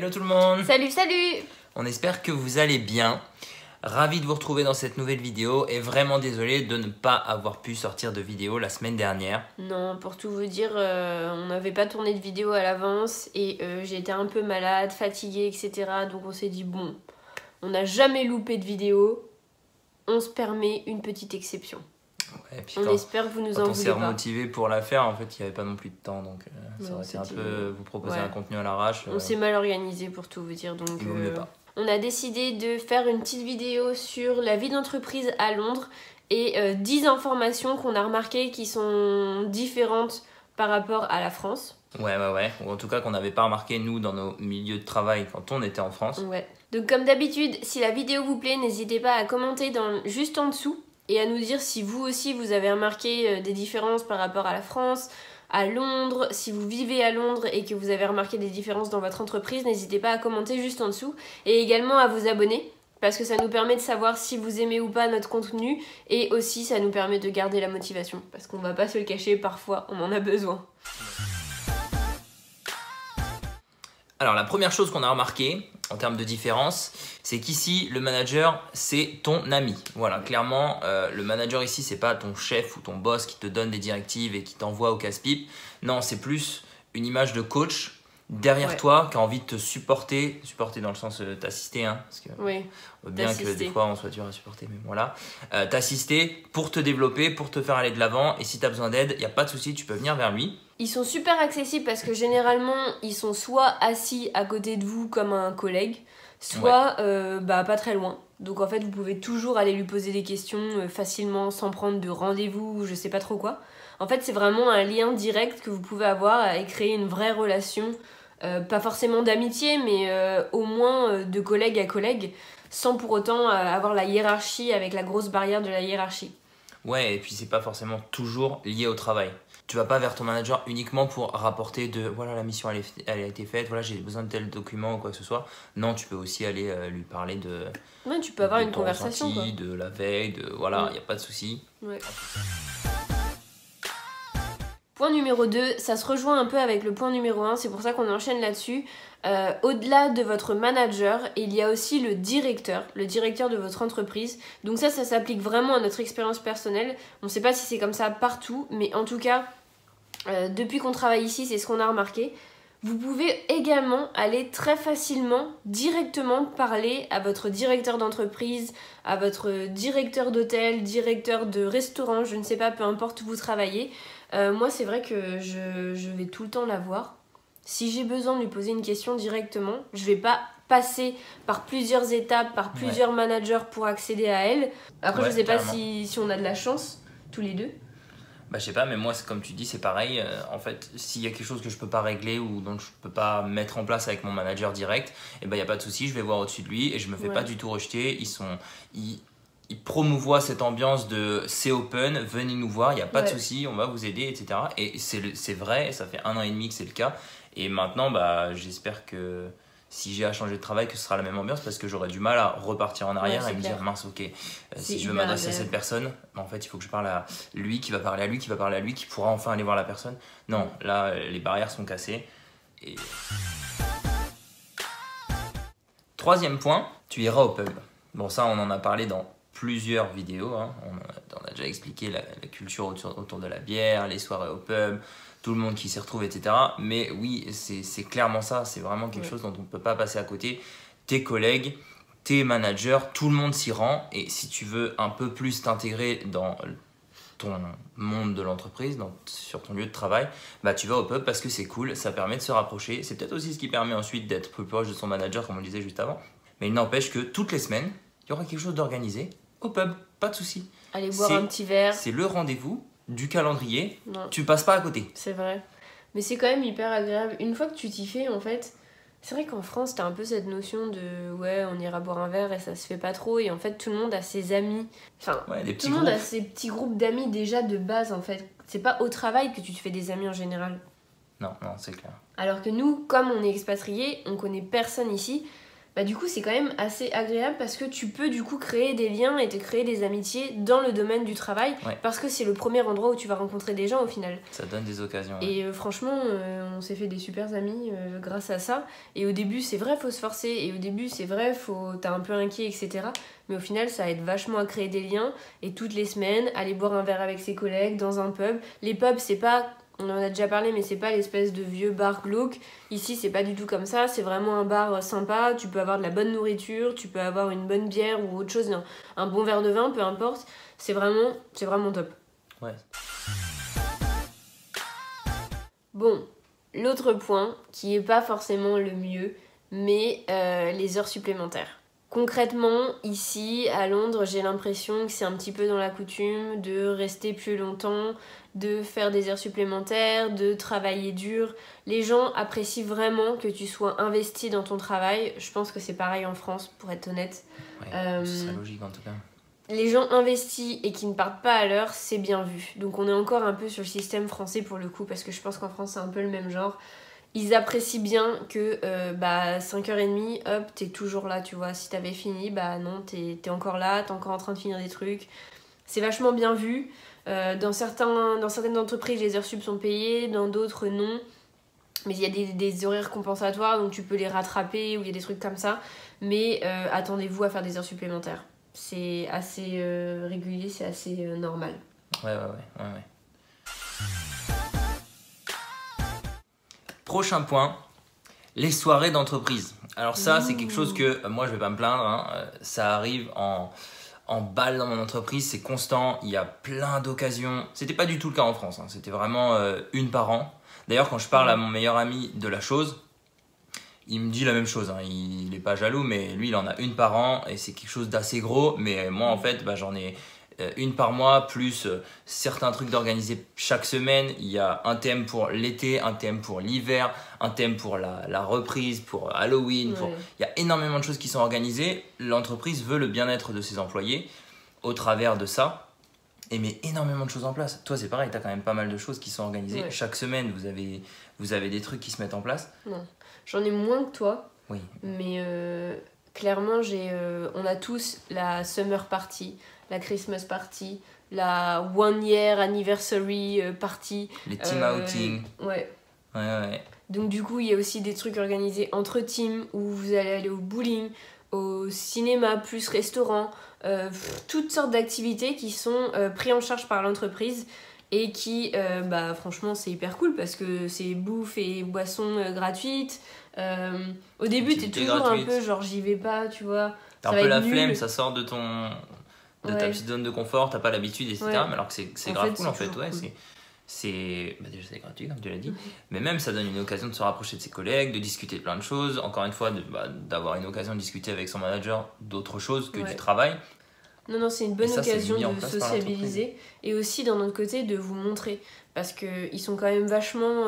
Hello tout le monde. Salut, salut. On espère que vous allez bien. Ravi de vous retrouver dans cette nouvelle vidéo et vraiment désolé de ne pas avoir pu sortir de vidéo la semaine dernière. Non, pour tout vous dire, on n'avait pas tourné de vidéo à l'avance et j'ai été un peu malade, fatiguée, etc. Donc on s'est dit bon, on n'a jamais loupé de vidéo, on se permet une petite exception. Ouais, puis on espère que vous nous en voulez pas. On s'est remotivé pour la faire, en fait il n'y avait pas non plus de temps, donc ça aurait été un peu vous proposer un contenu à l'arrache. On s'est mal organisé pour tout vous dire, donc on a décidé de faire une petite vidéo sur la vie d'entreprise à Londres et 10 informations qu'on a remarquées qui sont différentes par rapport à la France. Ouais, ou en tout cas qu'on n'avait pas remarqué nous dans nos milieux de travail quand on était en France. Ouais. Donc comme d'habitude, si la vidéo vous plaît, n'hésitez pas à commenter juste en dessous et à nous dire si vous aussi vous avez remarqué des différences par rapport à la France, à Londres. Si vous vivez à Londres et que vous avez remarqué des différences dans votre entreprise, n'hésitez pas à commenter juste en dessous et également à vous abonner parce que ça nous permet de savoir si vous aimez ou pas notre contenu et aussi ça nous permet de garder la motivation parce qu'on va pas se le cacher, parfois on en a besoin. Alors la première chose qu'on a remarqué en termes de différence, c'est qu'ici le manager c'est ton ami. Voilà, clairement le manager ici c'est pas ton chef ou ton boss qui te donne des directives et qui t'envoie au casse-pipe. Non, c'est plus une image de coach derrière toi qui a envie de te supporter dans le sens t'assister, hein, parce que bien que des fois on soit dur à supporter, mais voilà, t'assister pour te développer, pour te faire aller de l'avant, et si tu as besoin d'aide, il n'y a pas de souci, tu peux venir vers lui. Ils sont super accessibles parce que généralement ils sont soit assis à côté de vous comme un collègue, soit pas très loin. Donc en fait vous pouvez toujours aller lui poser des questions facilement sans prendre de rendez-vous ou je sais pas trop quoi. En fait c'est vraiment un lien direct que vous pouvez avoir et créer une vraie relation. Pas forcément d'amitié, mais au moins de collègue à collègue, sans pour autant avoir la hiérarchie avec la grosse barrière de la hiérarchie. Ouais, et puis c'est pas forcément toujours lié au travail. Tu vas pas vers ton manager uniquement pour rapporter de voilà la mission elle a été faite, voilà j'ai besoin de tel document ou quoi que ce soit. Non, tu peux aussi aller lui parler de. Ouais, tu peux avoir une conversation ressenti, de la veille, de voilà, il y a pas de souci. Ouais. Point numéro 2, ça se rejoint un peu avec le point numéro 1, c'est pour ça qu'on enchaîne là-dessus. Au-delà de votre manager, il y a aussi le directeur de votre entreprise. Donc ça s'applique vraiment à notre expérience personnelle. On ne sait pas si c'est comme ça partout, mais en tout cas, depuis qu'on travaille ici, c'est ce qu'on a remarqué. Vous pouvez également aller très facilement, directement parler à votre directeur d'entreprise, à votre directeur d'hôtel, directeur de restaurant, je ne sais pas, peu importe où vous travaillez. Moi, c'est vrai que je vais tout le temps la voir. Si j'ai besoin de lui poser une question directement, je vais pas passer par plusieurs étapes, par plusieurs managers pour accéder à elle. Après, je sais pas si on a de la chance, tous les deux. Bah je sais pas, mais moi comme tu dis c'est pareil, en fait s'il y a quelque chose que je peux pas régler ou dont je peux pas mettre en place avec mon manager direct, et ben y a pas de souci, je vais voir au-dessus de lui et je me fais pas du tout rejeter. Ils promouvoient cette ambiance de c'est open, venez nous voir, il n'y a pas de souci, on va vous aider, etc. Et c'est vrai, ça fait 1 an et demi que c'est le cas. Et maintenant, bah, j'espère que si j'ai à changer de travail, que ce sera la même ambiance parce que j'aurais du mal à repartir en arrière et me dire mince, ok, si je veux m'adresser à cette personne, en fait, il faut que je parle à lui, qui va parler à lui, qui va parler à lui, qui pourra enfin aller voir la personne. Non, là, les barrières sont cassées. Et... Troisième point, tu iras au pub. Bon, ça, on en a parlé dans plusieurs vidéos, hein. On a déjà expliqué la culture autour de la bière, les soirées au pub, tout le monde qui s'y retrouve, etc. Mais oui, c'est clairement ça, c'est vraiment quelque chose dont on ne peut pas passer à côté. Tes collègues, tes managers, tout le monde s'y rend, et si tu veux un peu plus t'intégrer dans ton monde de l'entreprise, sur ton lieu de travail, bah tu vas au pub parce que c'est cool, ça permet de se rapprocher. C'est peut-être aussi ce qui permet ensuite d'être plus proche de son manager, comme on le disait juste avant. Mais il n'empêche que toutes les semaines, il y aura quelque chose d'organisé au pub, pas de souci. Allez boire un petit verre. C'est le rendez-vous du calendrier, tu passes pas à côté. C'est vrai. Mais c'est quand même hyper agréable. Une fois que tu t'y fais, en fait, c'est vrai qu'en France, t'as un peu cette notion de ouais, on ira boire un verre et ça se fait pas trop. Et en fait, tout le monde a ses amis. Enfin, tout le monde a ses petits groupes d'amis déjà de base, en fait. C'est pas au travail que tu te fais des amis en général. Non, c'est clair. Alors que nous, comme on est expatriés, on connaît personne ici. bah du coup c'est quand même assez agréable parce que tu peux du coup créer des liens et te créer des amitiés dans le domaine du travail, parce que c'est le premier endroit où tu vas rencontrer des gens au final. Ça donne des occasions. Et franchement, on s'est fait des super amis grâce à ça. Et au début, c'est vrai, faut se forcer. Et au début, c'est vrai, t'es un peu inquiet, etc. Mais au final, ça aide vachement à créer des liens. Et toutes les semaines, aller boire un verre avec ses collègues dans un pub. Les pubs, c'est pas... On en a déjà parlé, mais c'est pas l'espèce de vieux bar glauque. Ici, c'est pas du tout comme ça. C'est vraiment un bar sympa. Tu peux avoir de la bonne nourriture, tu peux avoir une bonne bière ou autre chose, un bon verre de vin, peu importe. C'est vraiment top. Ouais. Bon, l'autre point, qui est pas forcément le mieux, mais les heures supplémentaires. Concrètement, ici, à Londres, j'ai l'impression que c'est un petit peu dans la coutume de rester plus longtemps, de faire des heures supplémentaires, de travailler dur. Les gens apprécient vraiment que tu sois investi dans ton travail. Je pense que c'est pareil en France, pour être honnête. Ouais, ce serait logique en tout cas. Les gens investis et qui ne partent pas à l'heure, c'est bien vu. Donc on est encore un peu sur le système français pour le coup, parce que je pense qu'en France c'est un peu le même genre. Ils apprécient bien que 5h30, hop, t'es toujours là, tu vois. Si t'avais fini, bah non, t'es encore là, t'es encore en train de finir des trucs. C'est vachement bien vu. Dans certaines entreprises, les heures sup sont payées, dans d'autres non. Mais il y a des horaires compensatoires, donc tu peux les rattraper, ou il y a des trucs comme ça. Mais attendez-vous à faire des heures supplémentaires. C'est assez régulier, c'est assez normal. Ouais. Prochain point, les soirées d'entreprise. Alors ça, c'est quelque chose que moi, je vais pas me plaindre. Hein, ça arrive en balle dans mon entreprise, c'est constant. Il y a plein d'occasions. C'était pas du tout le cas en France. Hein, c'était vraiment une par an. D'ailleurs, quand je parle à mon meilleur ami de la chose, il me dit la même chose. Hein. Il n'est pas jaloux, mais lui, il en a une par an et c'est quelque chose d'assez gros. Mais moi, en fait, j'en ai une par mois, plus certains trucs d'organiser chaque semaine. Il y a un thème pour l'été, un thème pour l'hiver, un thème pour la reprise, pour Halloween. Il y a énormément de choses qui sont organisées. L'entreprise veut le bien-être de ses employés au travers de ça. Et met énormément de choses en place. Toi, c'est pareil, tu as quand même pas mal de choses qui sont organisées. Ouais. Chaque semaine, vous avez des trucs qui se mettent en place. Non, j'en ai moins que toi. Oui. Mais clairement, on a tous la summer party, la Christmas party, la one year anniversary party. Les team outing. Ouais. Ouais. Donc du coup, il y a aussi des trucs organisés entre teams où vous allez aller au bowling, au cinéma, plus restaurant, toutes sortes d'activités qui sont prises en charge par l'entreprise et qui, franchement, c'est hyper cool parce que c'est bouffe et boissons gratuites. Au début, t'es toujours gratuite. Un peu genre j'y vais pas, tu vois. T'as un peu la flemme, ça sort de ta petite zone de confort, t'as pas l'habitude, etc. Ouais. Mais alors que c'est grave cool en fait, ouais. Cool. Déjà c'est gratuit comme tu l'as dit, mais même ça donne une occasion de se rapprocher de ses collègues, de discuter de plein de choses, encore une fois d'avoir une occasion de discuter avec son manager d'autres choses que du travail. Non, c'est une bonne occasion de sociabiliser et aussi d'un autre côté de vous montrer parce qu'ils sont quand même vachement...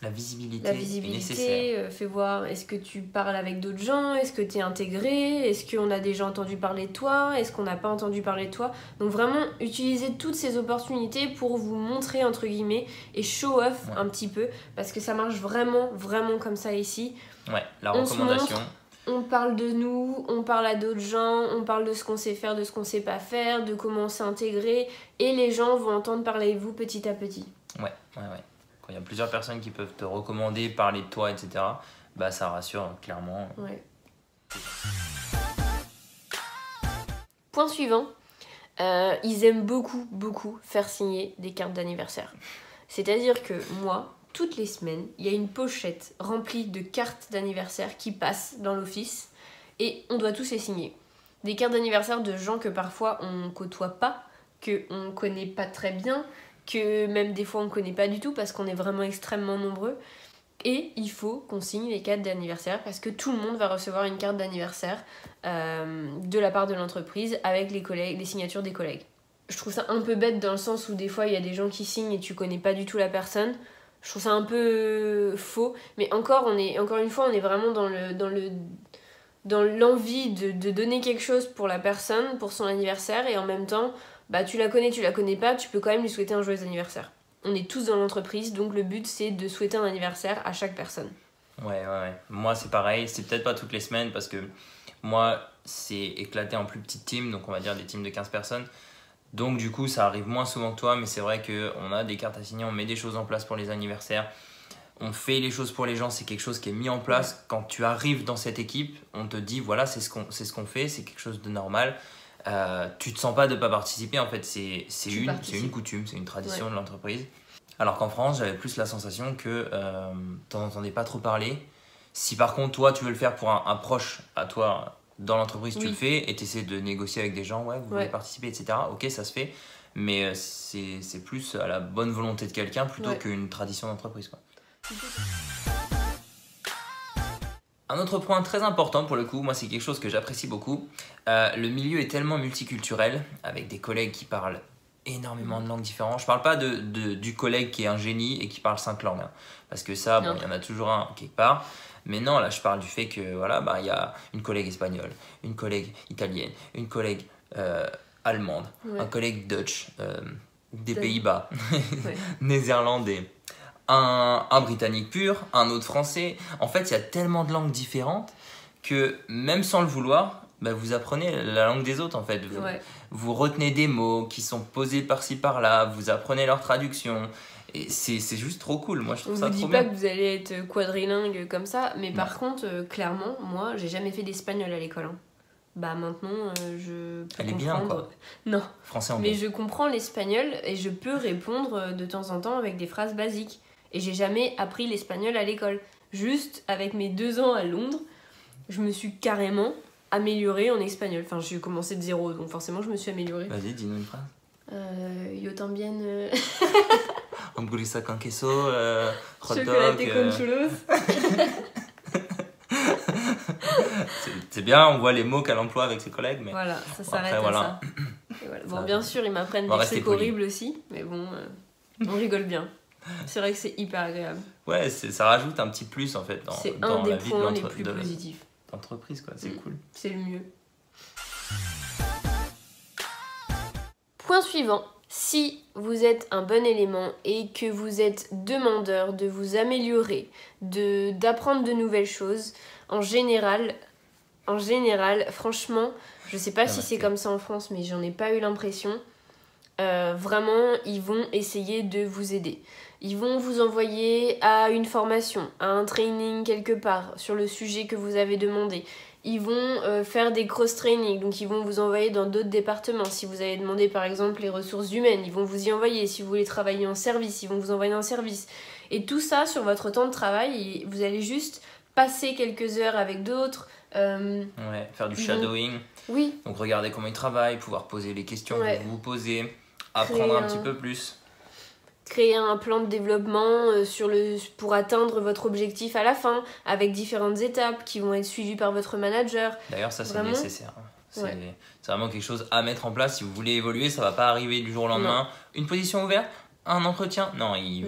La visibilité fais voir, est-ce que tu parles avec d'autres gens, est-ce que tu es intégré, est-ce qu'on a déjà entendu parler de toi, est-ce qu'on n'a pas entendu parler de toi. Donc vraiment, utilisez toutes ces opportunités pour vous montrer, entre guillemets, et show off un petit peu, parce que ça marche vraiment, vraiment comme ça ici. Ouais, la recommandation. On parle de nous, on parle à d'autres gens, on parle de ce qu'on sait faire, de ce qu'on sait pas faire, de comment s'intégrer, et les gens vont entendre parler de vous petit à petit. Ouais. Il y a plusieurs personnes qui peuvent te recommander, parler de toi, etc. Ça rassure clairement. Ouais. Point suivant, ils aiment beaucoup faire signer des cartes d'anniversaire. C'est-à-dire que moi, toutes les semaines, il y a une pochette remplie de cartes d'anniversaire qui passent dans l'office et on doit tous les signer. Des cartes d'anniversaire de gens que parfois on côtoie pas, qu'on connaît pas très bien, que même des fois on ne connaît pas du tout parce qu'on est vraiment extrêmement nombreux. Et il faut qu'on signe les cartes d'anniversaire parce que tout le monde va recevoir une carte d'anniversaire de la part de l'entreprise avec les signatures des collègues. Je trouve ça un peu bête dans le sens où des fois il y a des gens qui signent et tu connais pas du tout la personne. Je trouve ça un peu faux. Mais encore une fois, on est vraiment dans l'envie de donner quelque chose pour la personne, pour son anniversaire, et en même temps, tu la connais pas, tu peux quand même lui souhaiter un joyeux anniversaire. On est tous dans l'entreprise, donc le but c'est de souhaiter un anniversaire à chaque personne. Ouais. Moi, c'est pareil. C'est peut-être pas toutes les semaines parce que moi, c'est éclaté en plus petites teams, donc on va dire des teams de 15 personnes. Donc du coup, ça arrive moins souvent que toi, mais c'est vrai qu'on a des cartes à signer, on met des choses en place pour les anniversaires. On fait les choses pour les gens, c'est quelque chose qui est mis en place. Quand tu arrives dans cette équipe, on te dit voilà, c'est ce qu'on fait, c'est quelque chose de normal. Tu te sens pas de pas participer, en fait, c'est une coutume, c'est une tradition de l'entreprise. Alors qu'en France, j'avais plus la sensation que t'en entendais pas trop parler. Si par contre, toi, tu veux le faire pour un proche à toi dans l'entreprise, tu le fais et tu essaies de négocier avec des gens, vous voulez participer, etc. Ok, ça se fait, mais c'est plus à la bonne volonté de quelqu'un plutôt qu'une tradition d'entreprise, quoi. Un autre point très important pour le coup, moi c'est quelque chose que j'apprécie beaucoup, le milieu est tellement multiculturel, avec des collègues qui parlent énormément de langues différentes. Je parle pas du collègue qui est un génie et qui parle 5 langues, hein, parce que ça, bon, il y en a toujours un quelque part. Mais non, là je parle du fait que voilà, bah, y a une collègue espagnole, une collègue italienne, une collègue allemande, un collègue Dutch, des Pays-Bas, néerlandais. Un britannique pur, un autre français. En fait, il y a tellement de langues différentes que même sans le vouloir, bah, vous apprenez la langue des autres en fait. Vous retenez des mots qui sont posés par-ci par-là, vous apprenez leur traduction. Et c'est juste trop cool, moi je trouve ça trop bien. Je vous dis pas que vous allez être quadrilingue comme ça, mais par contre, clairement, moi j'ai jamais fait d'espagnol à l'école. Hein. Bah maintenant, je peux Elle comprendre... est bien quoi. Non, français anglais. Mais je comprends l'espagnol et je peux répondre de temps en temps avec des phrases basiques. Et j'ai jamais appris l'espagnol à l'école. Juste avec mes 2 ans à Londres, je me suis carrément améliorée en espagnol. Enfin, j'ai commencé de 0, donc forcément je me suis améliorée. Vas-y, dis-nous une phrase. Yo también... Hamburguesa con queso, hot dog... Chocolaté con churros. C'est bien, on voit les mots qu'elle emploie avec ses collègues, mais... Voilà, ça s'arrête à ça. Et voilà. Bon, bien sûr, ils m'apprennent des trucs horribles aussi, mais bon, on rigole bien. C'est vrai que c'est hyper agréable. Ouais, ça rajoute un petit plus en fait dans la vie points les plus positifs d'entreprise, quoi. C'est cool. C'est le mieux. Point suivant. Si vous êtes un bon élément et que vous êtes demandeur de vous améliorer, d'apprendre de nouvelles choses, en général, franchement, je sais pas si c'est comme ça en France, mais j'en ai pas eu l'impression. Vraiment, ils vont essayer de vous aider. Ils vont vous envoyer à une formation, à un training quelque part sur le sujet que vous avez demandé. Ils vont faire des cross-training, donc ils vont vous envoyer dans d'autres départements. Si vous avez demandé par exemple les ressources humaines, ils vont vous y envoyer. Si vous voulez travailler en service, ils vont vous envoyer en service. Et tout ça sur votre temps de travail, vous allez juste passer quelques heures avec d'autres. Faire du shadowing. Oui. Donc regarder comment ils travaillent, pouvoir poser les questions que vous vous posez, apprendre un petit peu plus. Créer un plan de développement pour atteindre votre objectif à la fin, avec différentes étapes qui vont être suivies par votre manager. D'ailleurs, ça c'est nécessaire. C'est vraiment quelque chose à mettre en place. Si vous voulez évoluer, ça va pas arriver du jour au lendemain. Une position ouverte, un entretien. Non, il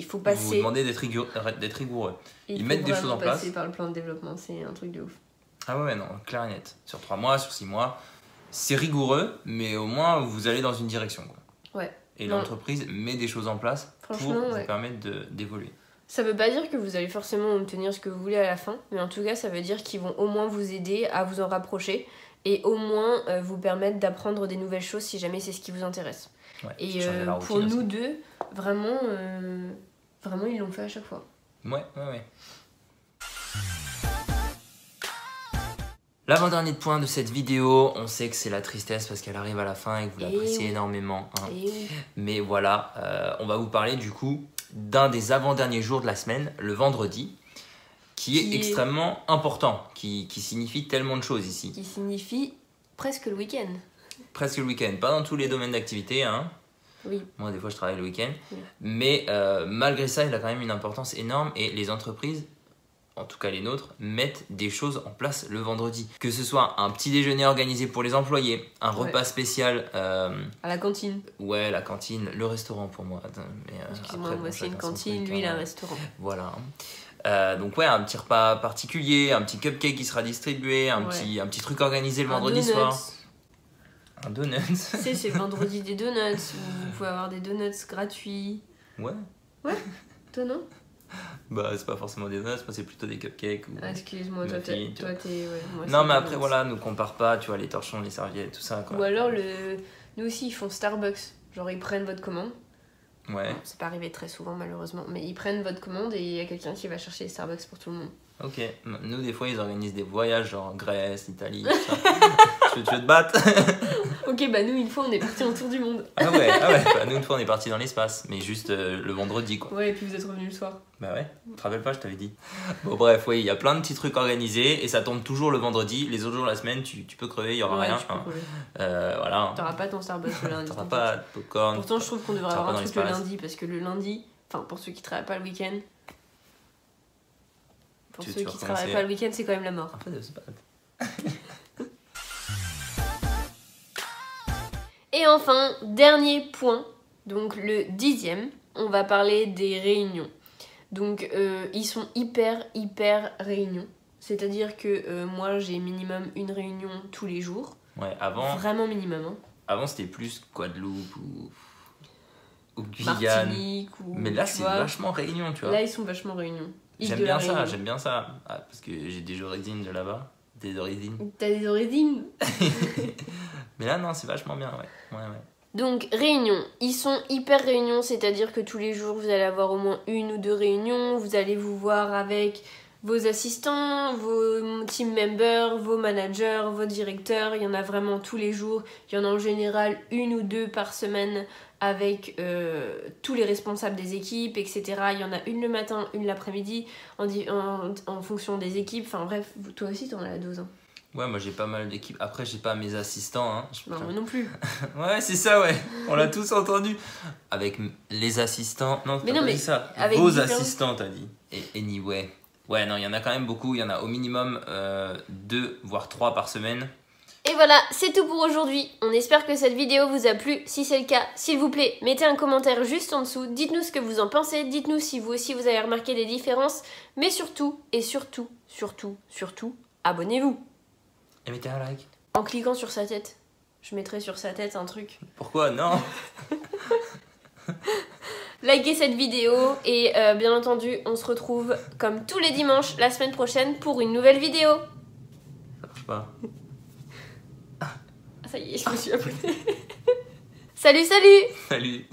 faut passer. Vous demander d'être rigoureux. Ils mettent des choses en place. Passer par le plan de développement, c'est un truc de ouf. Ah ouais, non, clair et net. Sur 3 mois, sur 6 mois, c'est rigoureux, mais au moins vous allez dans une direction, quoi. Ouais. Et l'entreprise met des choses en place pour vous permettre d'évoluer. Ça veut pas dire que vous allez forcément obtenir ce que vous voulez à la fin, mais en tout cas, ça veut dire qu'ils vont au moins vous aider à vous en rapprocher et au moins vous permettre d'apprendre des nouvelles choses si jamais c'est ce qui vous intéresse. Ouais, et pour nous deux, vraiment, ils l'ont fait à chaque fois. Ouais. L'avant-dernier point de cette vidéo, on sait que c'est la tristesse parce qu'elle arrive à la fin et que vous l'appréciez énormément. Hein. Mais voilà, on va vous parler du coup d'un des avant-derniers jours de la semaine, le vendredi, qui est extrêmement important, qui signifie tellement de choses ici. Qui signifie presque le week-end. Presque le week-end, pas dans tous les domaines d'activité. Hein. Oui. Moi, des fois, je travaille le week-end. Oui. Mais malgré ça, il a quand même une importance énorme et les entreprises, en tout cas les nôtres, mettent des choses en place le vendredi. Que ce soit un petit déjeuner organisé pour les employés, un repas spécial... à la cantine. Ouais, la cantine, le restaurant pour moi. Excusez-moi, moi c'est une cantine, lui il a un restaurant. Voilà. Donc ouais, un petit repas particulier, un petit cupcake qui sera distribué, un petit truc organisé le vendredi soir. Un donut. Tu sais, c'est le vendredi des donuts, où vous pouvez avoir des donuts gratuits. Ouais. Ouais, toi non? Bah, c'est pas forcément des donuts, moi c'est plutôt des cupcakes. Ou... Ah, excuse-moi, toi muffins, tu t'es. vois. Ouais, moi, Non, c'est mais des après, donuts. voilà, nous compare pas, tu vois, les torchons, les serviettes, tout ça, quoi. Ou alors, nous aussi, ils font Starbucks. Genre, ils prennent votre commande. Ouais, Bon, c'est pas arrivé très souvent, malheureusement. Mais ils prennent votre commande et il y a quelqu'un qui va chercher les Starbucks pour tout le monde. ok. Nous, des fois, ils organisent des voyages, genre Grèce, Italie, tout ça. tu veux te battre? Ok, bah nous, une fois, on est parti en tour du monde. Ah ouais. Bah, nous, une fois, on est parti dans l'espace, mais juste le vendredi, quoi. Ouais, et puis vous êtes revenu le soir. Bah ouais, tu te rappelles pas, je t'avais dit. Bon, bref, oui, il y a plein de petits trucs organisés et ça tombe toujours le vendredi. Les autres jours de la semaine, tu peux crever, il y aura Ouais, rien. tu peux crever. Voilà. T'auras pas ton Starbucks le lundi. T'auras t'inquiète. pas de popcorn. Pourtant, je trouve qu'on devrait t'auras avoir pas un dans truc le l'espace. lundi parce que le lundi, enfin pour ceux qui travaillent pas le week-end, pour Tu ceux vas qui recommencer. travaillent pas le week-end, c'est quand même la mort. Après, c'est pas... Et enfin, dernier point, donc le 10e, on va parler des réunions. Donc ils sont hyper réunions. C'est-à-dire que moi j'ai minimum une réunion tous les jours. Ouais, avant, Vraiment minimum. Hein. avant c'était plus Guadeloupe ou Guyane. Martinique ou. Mais là, tu c'est vois. vachement réunion, tu vois. Là ils sont vachement réunions. Île J'aime de la bien ça, Réunion. j'aime bien ça. Ah, parce que j'ai des origines de là-bas. Des origines. T'as des origines. Mais là, non, c'est vachement bien, ouais. Donc, réunion. Ils sont hyper réunions, c'est-à-dire que tous les jours, vous allez avoir au moins une ou deux réunions. Vous allez vous voir avec vos assistants, vos team members, vos managers, vos directeurs. Il y en a vraiment tous les jours. Il y en a en général une ou deux par semaine avec tous les responsables des équipes, etc. Il y en a une le matin, une l'après-midi, en fonction des équipes. Enfin bref, toi aussi, t'en as la dose. Hein. Ouais, moi j'ai pas mal d'équipes. Après, j'ai pas mes assistants. Hein. Non, moi non plus. Ouais, c'est ça, ouais. On l'a tous entendu. Avec les assistants. Non, Mais t'as non, pas mais dit ça. avec Vos différents- assistants, t'as dit. Et anyway. Ouais, non, il y en a quand même beaucoup. Il y en a au minimum 2, voire 3 par semaine. Et voilà, c'est tout pour aujourd'hui. On espère que cette vidéo vous a plu. Si c'est le cas, s'il vous plaît, mettez un commentaire juste en dessous. Dites-nous ce que vous en pensez. Dites-nous si vous aussi vous avez remarqué des différences. Mais surtout, et surtout, abonnez-vous. Et mettez un like. En cliquant sur sa tête. Je mettrai sur sa tête un truc. Pourquoi? Non. Likez cette vidéo et bien entendu, on se retrouve comme tous les dimanches la semaine prochaine pour une nouvelle vidéo. Ça marche pas. Ah, ça y est, je me suis abonnée. Salut, salut! Salut.